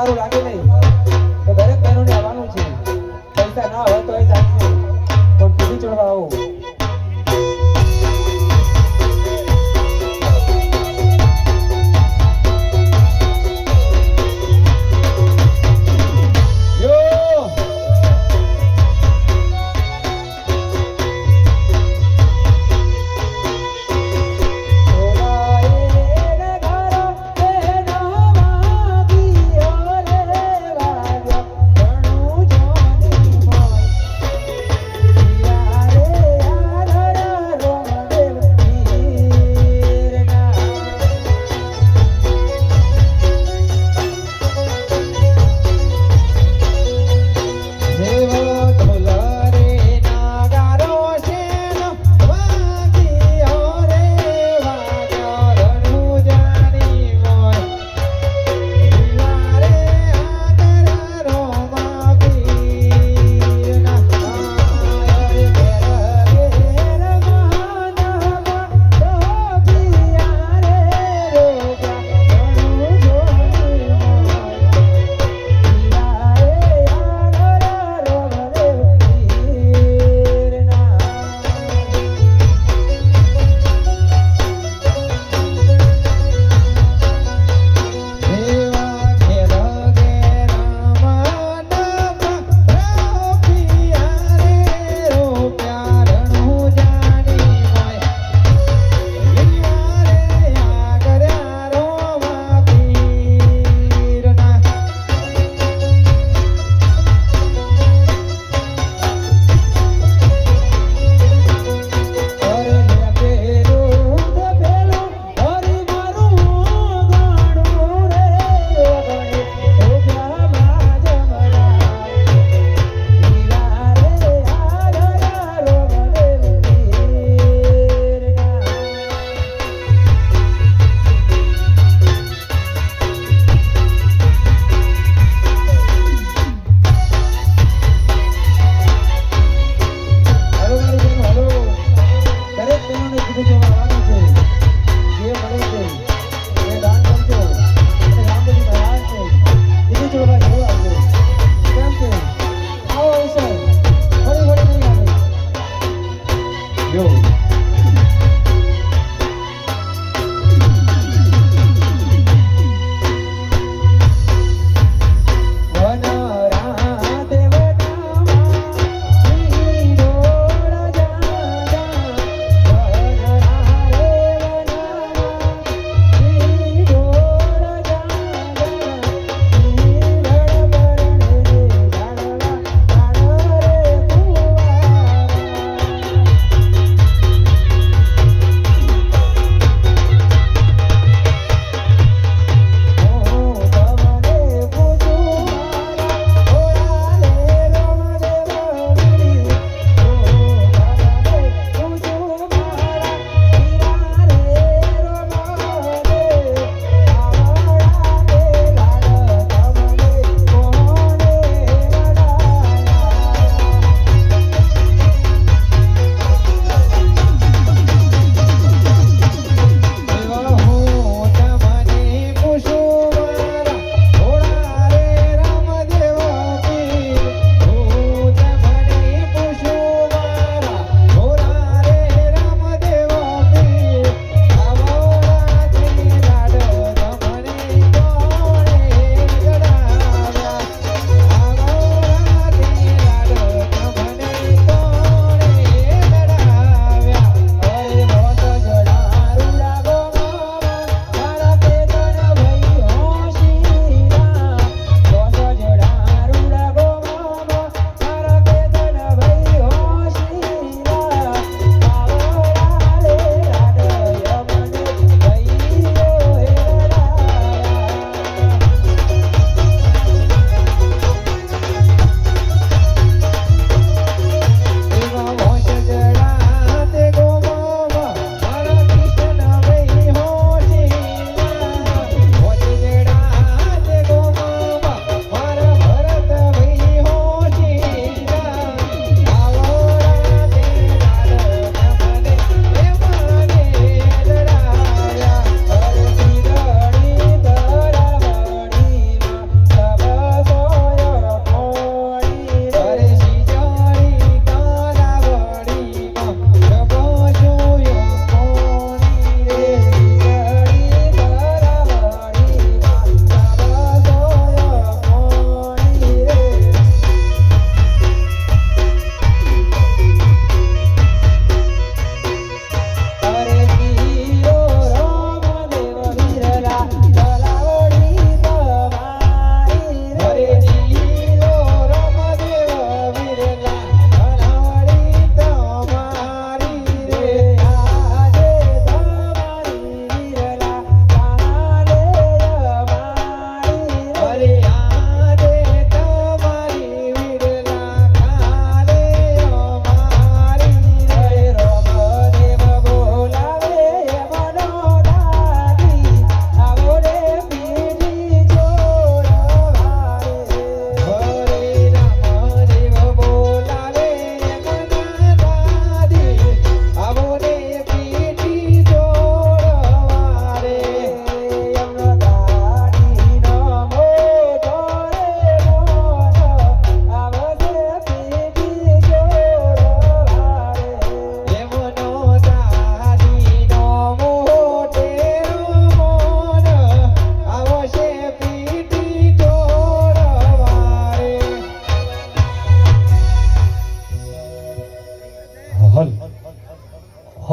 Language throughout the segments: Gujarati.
સારું લાગે નહીં તો દરેક બહેનોને આવવાનું છે. પૈસા ના હોય તો એ ચાલશે પણ પીધી ચોળવા આવો.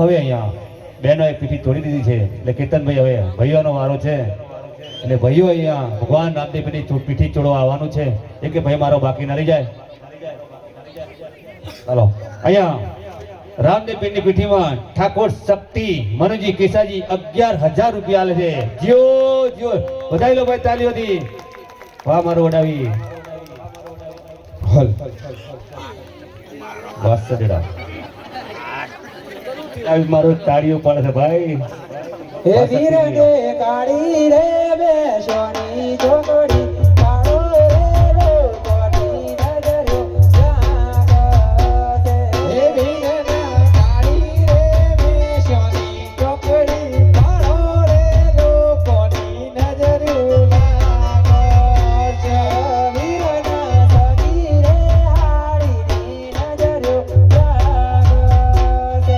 હવે અહીંયા બહેનોએ પીઠી તોડી દીધી છે એટલે કેતનભાઈ હવે ભાઈઓનો વારો છે એટલે ભાઈઓ અહીંયા ભગવાન રામદેવની પીઠી ચોડવા આવવાનું છે એ કે ભાઈ મારો બાકી ના રહી જાય. ચાલો અહીંયા રામદેવની પીઠીમાં ઠાકોર શક્તિ મનુજી કેસાજી 11,000 રૂપિયા આલે છે. જીઓ જીઓ વધાઈ લો ભાઈ તાલીઓથી. વાહ મારો વડાવી હલ વાસદેડા મારો તાળીઓ પડે છે ભાઈ. હે વીરને કાળી રે બેસોની ચોકડી કાળો રે લોકોની નજરો જાગતે. હે વીરને કાળી રે બેસોની ચોકડી કાળો રે લોકોની નજરો લાગતે. વીરના સગી રે હાડીની નજરો જાગતે.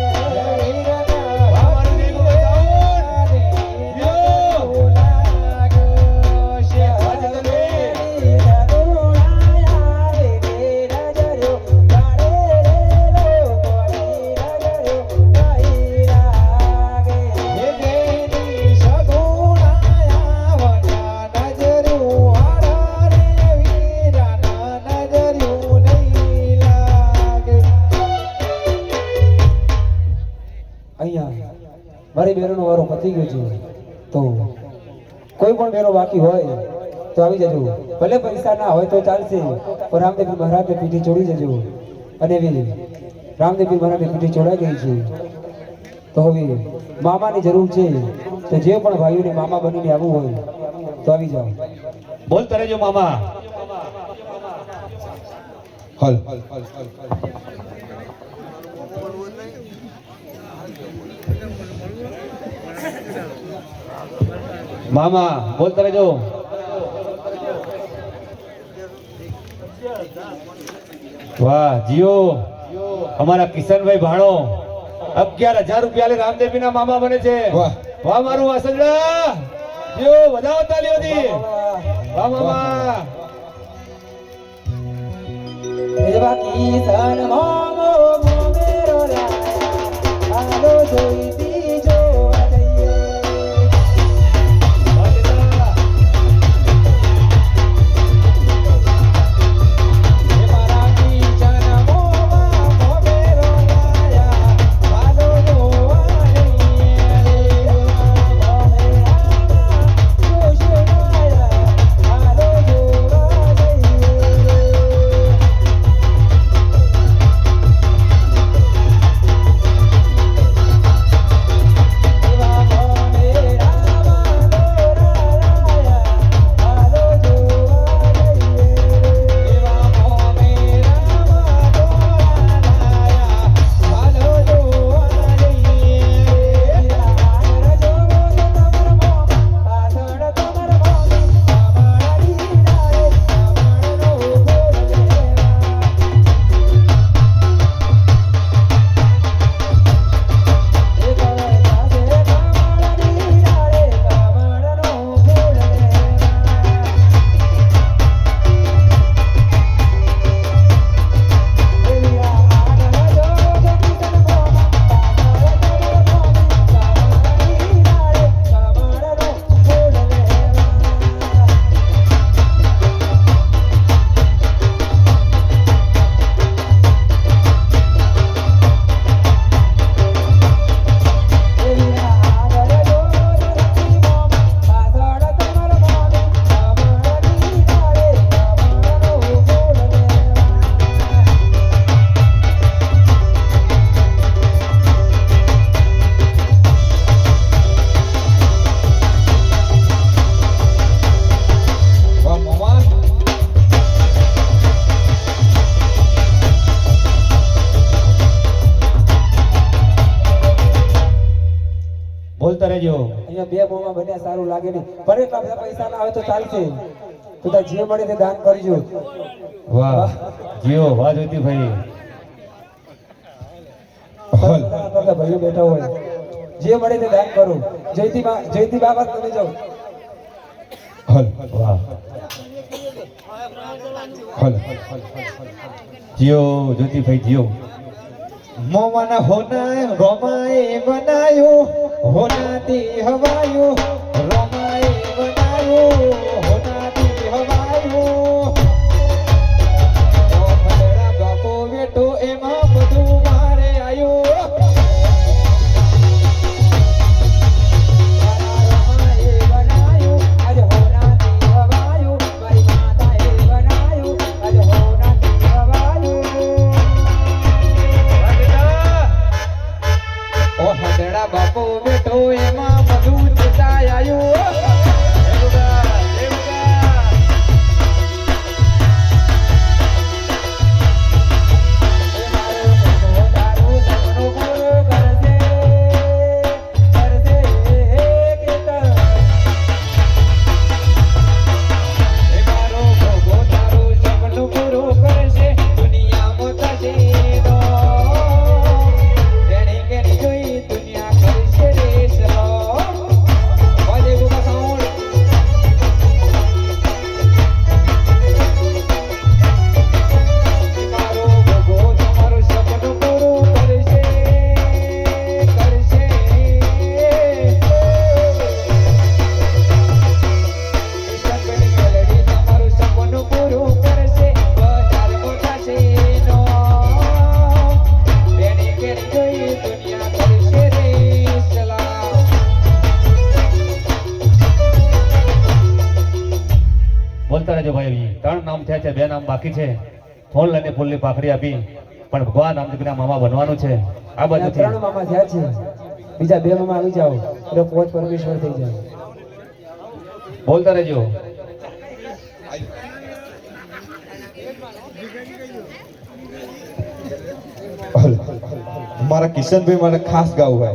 અહીંયા મારી બહેનોનો વારો પતી ગયો છે તો કોઈ પણ બહેનો બાકી હોય તો આવી જજો. ભલે પૈસા ના હોય તો ચાલશે પણ રામદેવ મહારાજને પીઠી ચોડી જજો. અને હવે રામદેવ મહારાજને પીઠી ચોડાઈ ગઈ છે તો હવે મામાની જરૂર છે તો જે પણ ભાઈઓને મામા બનીને આવવું હોય તો આવી જાઓ. બોલતા રહેજો મામા. હલ મામા બોલતા રહેજો. વાહ જીઓ અમારા કિશનભાઈ ભાણો 11,000 રૂપિયા લે રામદેવના મામા બને છે. વાહ. વાહ મારું વાસંદડા જીઓ વધાવો તાલીઓથી. વાહ મામા. એવા કિશન મોમો મોમેરો રાયા હાલો જોઈતી જોવા જઈએ. બોલતા રહેજો. અહીંયા બે મોમાં બન્યા સારું લાગે નહીં પણ એટલા બધા પૈસા ના આવે તો ચાલશે તો તાર જે મળે તે દાન કરજો. વાહ જીઓ વાહ જ્યોતિભાઈ. બધા ભાઈઓ બેઠા હોય જે મળે તે દાન કરો. જયતી બાબા તમે જાઓ. હલ વાહ હલ જીઓ જ્યોતિભાઈ જીઓ મોમાના હોના રોમાએ બનાયો હોનાથી હવાયો રોમાએ બનાયો હોનાથી હવાયો ઓ ભદરા બાપો બેઠો એમાં બધું મારે આયો બાપો બેઠો એમાં બધું જતા આવ્યું બોલતા રહેજો ભાઈ. 3 નામ થયા છે, 2 નામ બાકી છે. ફોન લઈને ફૂલની પાખડી આપી પણ ભગવાન રામજીના મામા બનવાનું છે. આ બાજુથી 3 મામા થયા છે, બીજા 2 મામા આવી જાઓ એટલે 5 પરમેશ્વર થઈ જાય. બોલતા રહેજો. હલ મારા કિશનભાઈ માટે ખાસ ગાવું હોય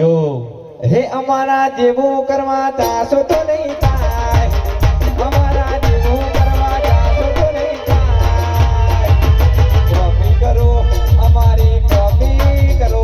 યો હે અમારા જેવું કરવા તાસો તો નહીં થાય અમારા જેવું કરવા તાસો તો નહીં થાય કોપી કરો અમારી કોપી કરો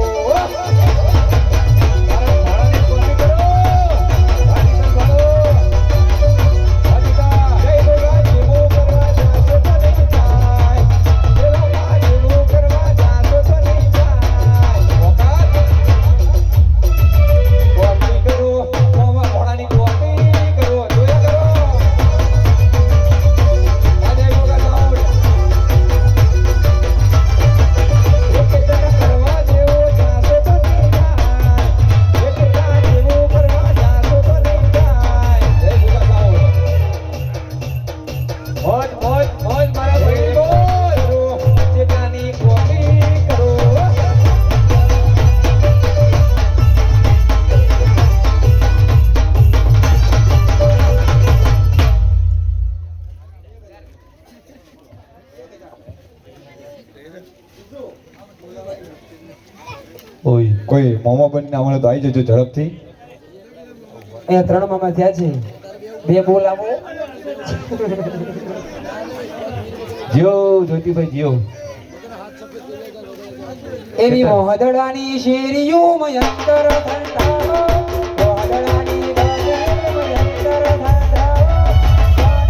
કોઈ મોમા બનીને અમારે તો આવી જજો ઝડપથી. અહીંયા 3 મામા થયા છે, 2 બોલાવો. જીઓ જ્યોતિભાઈ જીઓ. એવી મોહદડાની શેરીઓ મયંતર થંતાવો મોહદડાની બાજરી મયંતર થંતાવો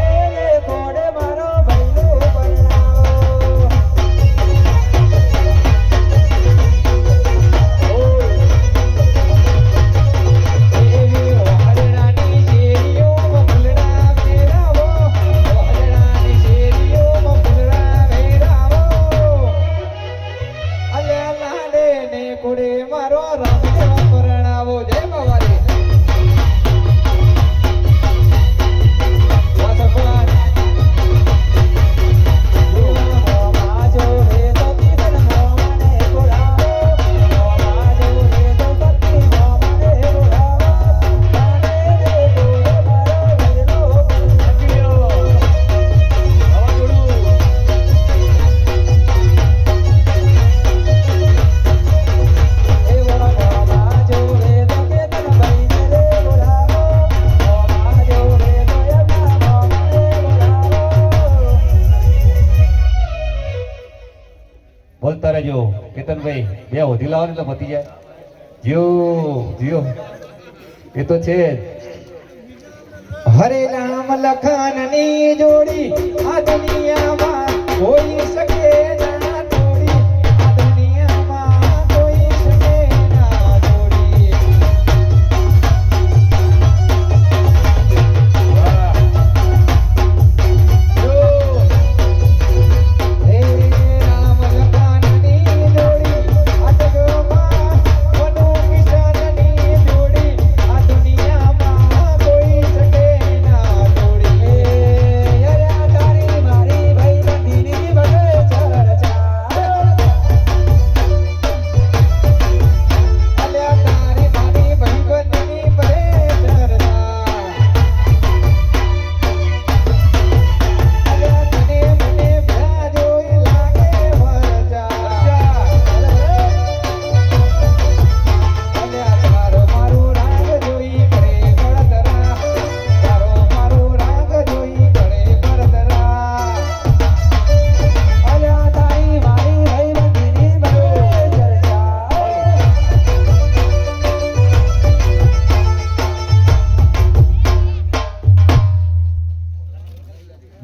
કોડે કોડે મારો ભૈલો પરણાવો એવી મોહદડાની શેરીઓ ફૂલડા વેરાવો મોહદડાની શેરીઓ ફૂલડા વેરાવો અલે લાડે ને કુડે મારો રામદેવ પરણાવો. જય બાવાજી. બોલતા રહેજો કેતનભાઈ. 2 હોધી લાવો ને એટલે પતી જાય. જીઓ જીઓ એ તો છે જ. હરે રામ લખનની જોડી આ દુનિયામાં કોઈ શકે ના થોડી આ દુનિયામાં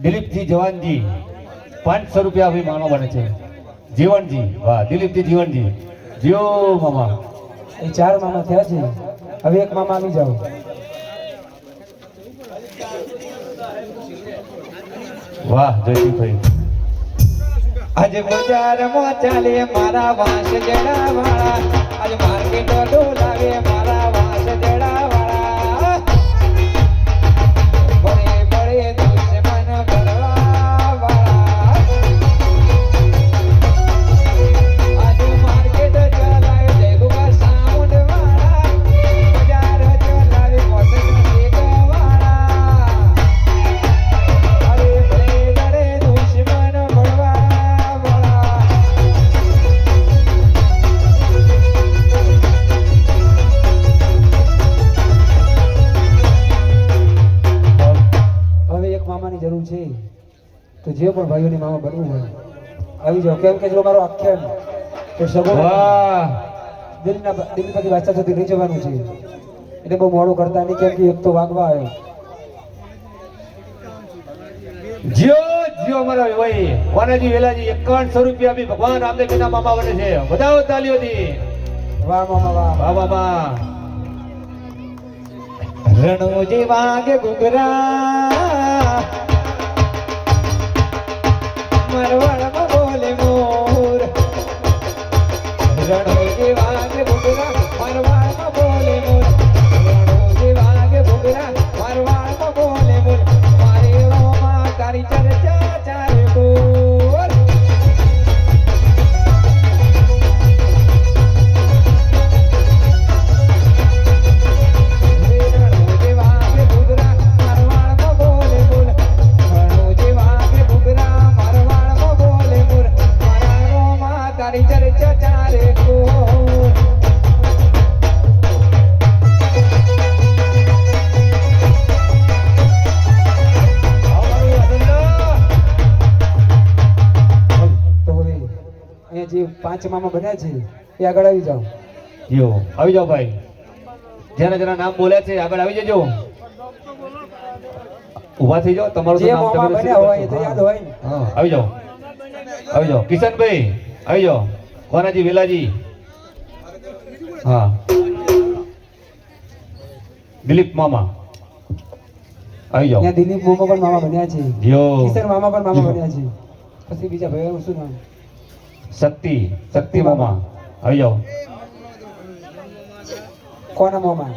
દિલીપજી જવાનજી 500 રૂપિયા ભાઈ માનો બને છે. જીવનજી, વાહ દિલીપજી જીવનજી, જીઓ મામા. એ 4 મામા થયા છે. હવે એક મામા આવી જાઓ. વાહ જયદીપભાઈ. આજે બજારમાં ચાલે મારા વાંસ જડાવાળા, આજે માર્કેટ ડોલાવે મારા વાંસ જડાવાળા. બળે બળે દુશ્મન ભરવાવાળા. આજે માર્કેટ ચલાવે જયગુબા સાઉન્ડવાળા, બજાર ચલાવે મોસમ શેકવાળા. અરે બળે બળે દુશ્મન ભરવાવાળા. હવે એક મામાની જરૂર છે. તો જે પણ ભાઈઓની મામા બનવું હોય આવી જાઓ. કેમ કે જો મારો આખ્યાન તો સગો વાહ દિલ્હીમાંથી વાંચતા સુધી લઈ જવાનું છે. એટલે બહુ મોડું કરતા નહીં, કેમ કે એક તો વાગવા આવ્યો. જીઓ જીઓ મારા ભાઈ વાનાજી વેલાજી 5100 રૂપિયા બી ભગવાન રામદેવના મામા બને છે. વધાવો તાલીઓથી. વાહ મામા વાહ. વાહ મામા. રણોજી વાગે ઘૂઘરા, મરવાડમાં બોલે મોર. રણોજી વાગે ઘૂઘરા, મરવાડમાં બોલે મોર. રણોજી વાગે ઘૂઘરા, મરવાડમાં બોલે મોર. મારે રોમાં તારી ચર્ચા ચારે બોલ. રણોજી વાગે ઘૂઘરા, મરવાડમાં બોલે બોલ. રણોજી વાગે ઘૂઘરા, મરવાડમાં બોલે બોલ. મારા રોમાં તારી ચર્ચા ચારે બોલ. તો હવે અહીંયા જે 5 મામા બન્યા છે એ આગળ આવી જાઓ. જીઓ આવી જાઓ ભાઈ. જેના જેના નામ બોલ્યા છે આગળ આવી જજો. ઊભા થઈ જાઓ. તમારું તો જે નામ મામા તમે બન્યા હોય એ તો યાદ હોય ને. હા આવી જાઓ. આવી જાઓ કિશનભાઈ આવી જાઓ. વાનાજી વેલાજી. હા દિલીપ મામા આવી જાઓ. ત્યાં દિલીપ મામા પણ મામા બન્યા છે. જીઓ કિશન મામા પણ મામા બન્યા છે. પછી બીજા ભાઈઓનું શું નામ? શક્તિ શક્તિ મામા આવી જાઓ. કોના મામા?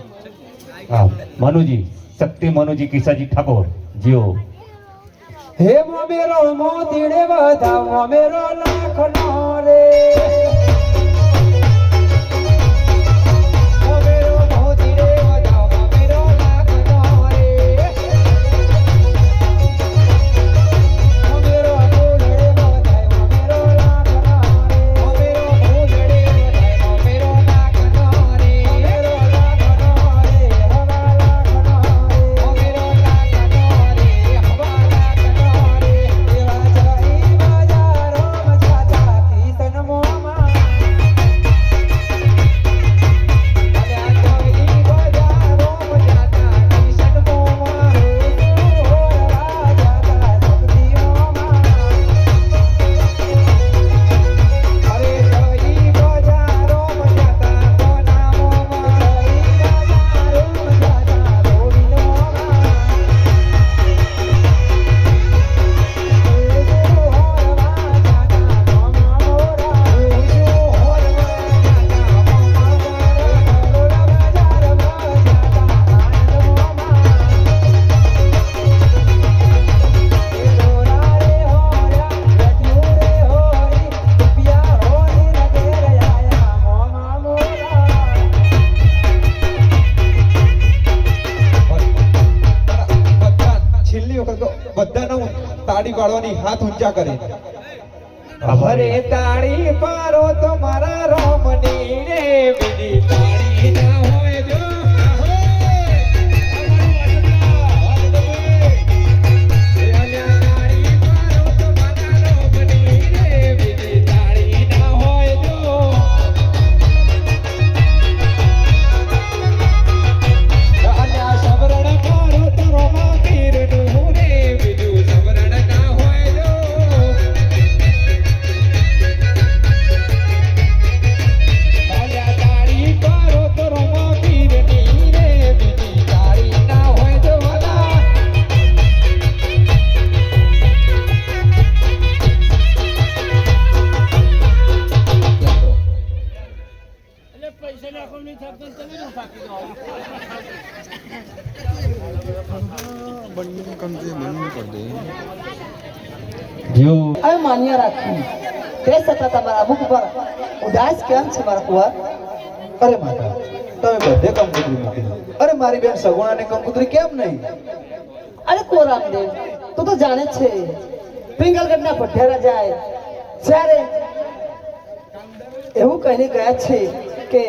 હા મનુજી શક્તિ મનુજી કિસાજી ઠાકોર. જીઓ હે મોમેરો મોતીડે બધા મોમેરો લાખનો રે. મોમેરો મોતીડે બધા મોમેરો લાખનો રે. મોમેરો ફૂલડે બધા મોમેરો લાખનો રે. મોમેરો ફૂલડે બધા મોમેરો લાખનો રે. મોમેરો લાખનો રે, હવા લાખનો રે. મોમેરો લાખનો રે, હવા લાખનો રે. એવા જઈ બજારો મચાતા કિશન મોમા. અલ્યા જોઈ બજારો મજાતા કિશન મોમાં. ઓરવા જાતા શક્તિ મોમા. અરે જોઈ બજારો મજાતા કોના મોમાં. છેલ્લી વખત બધાના તાળી પાડવાની હાથ ઊંચા કરે. અરે તાળી પાડો તો મારા રોમની રે, બીજી તાળી ના હોય જો. અલ્યા તાળી પાડો તો મારા રોમની રે, બીજી તાળી ના હોય જો. અલ્યા સવરણ પાડો તો રોમા પીરનું રે, બીજું સવરણ જીઓ હવે માન્ય રાખી તે છતાં તમારા મુખ પર ઉદાસ કેમ છે મારા કુંવર? અરે માતા તમે બધે કંકોત્રી મૂકી અરે મારી બેન સગુણાને કંકોત્રી કેમ નહીં? અરે કોરામદેવ તું તો જાણે જ છે પિંગલગઢના ભઠ્ઠારા જાય જ્યારે એવું કહીને ગયા છે કે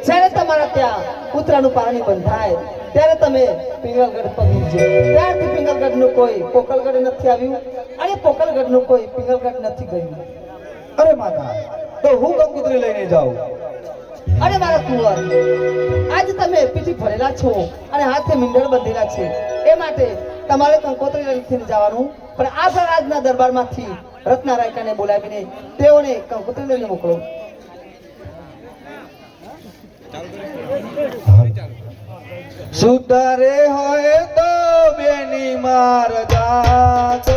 જ્યારે તમારા ત્યાં ઉત્તરાનું પાણી બંધાય ત્યારે તમે પિંગલગઢ પગી ત્યારથી પિંગલગઢનું કોઈ પોકલગઢ નથી આવ્યું અને પોકલગઢનું કોઈ પિંગલગઢ નથી ગયું. અરે માતા તો હું કંકોત્રી લઈને જાઉં? અરે મારા કુંવર આજે તમે પીઠી ભરેલા છો અને હાથે મીંડળ બંધેલા છે એ માટે તમારે કંકોત્રી લઈને જવાનું પણ આ રાજના દરબારમાંથી રત્ના રાયકાને બોલાવીને તેઓને કંકોત્રી લઈને મોકલો. સુધારે હોય તો બેની માર જાત